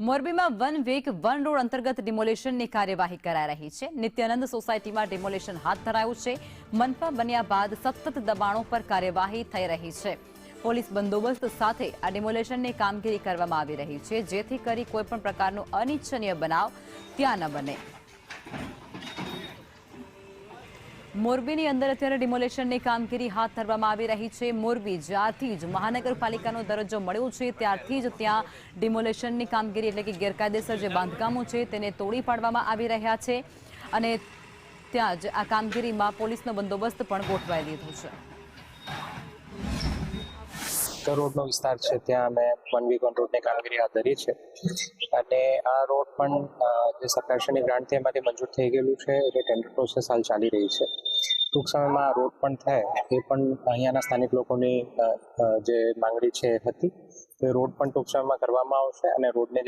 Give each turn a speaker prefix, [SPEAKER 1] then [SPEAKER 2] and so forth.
[SPEAKER 1] મોરબીમાં one week one road અંતર્ગત ડિમોલેશનની કાર્યવાહી કરાઈ રહી છે। નિત્યાનંદ સોસાયટીમાં ડિમોલેશન હાથ ધરાયું છે। મનપા બન્યા બાદ સતત દબાણો પર કાર્યવાહી થઈ રહી છે। પોલીસ બંદોબસ્ત સાથે આ ડિમોલેશનની કામગીરી કરવામાં આવી રહી છે, જેથી કરી કોઈપણ પ્રકારનો અનિચ્છનીય બનાવ ત્યાં ન બને। મોરબીની અંદર અત્યારે ડિમોલેશનની કામગીરી હાથ ધરવામાં આવી રહી છે। મોરબી જ્યારથી જ મહાનગરપાલિકાનો દરજ્જો મળ્યો છે ત્યારથી જ ત્યાં ડિમોલેશનની કામગીરી એટલે કે ગેરકાયદેસર જે બાંધકામો છે તેને તોડી પાડવામાં આવી રહ્યા છે અને ત્યાં જ આ કામગીરીમાં પોલીસનો બંદોબસ્ત પણ ગોઠવાઈ દીધો છે।
[SPEAKER 2] રોડનો વિસ્તાર છે ત્યાં અમે વન વીક વન રોડની કામગીરી હાથ ધરી છે અને આ રોડ પણ જે સરકારશ્રીની ગ્રાન્ટથી એમાંથી મંજૂર થઈ ગયેલું છે એટલે ટેન્ડર પ્રોસેસ હાલ ચાલી રહી છે। ટૂંક સમયમાં આ રોડ પણ થાય એ પણ અહીંયાના સ્થાનિક લોકોની જે માંગણી છે હતી, તો એ રોડ પણ ટૂંક સમયમાં કરવામાં આવશે અને રોડને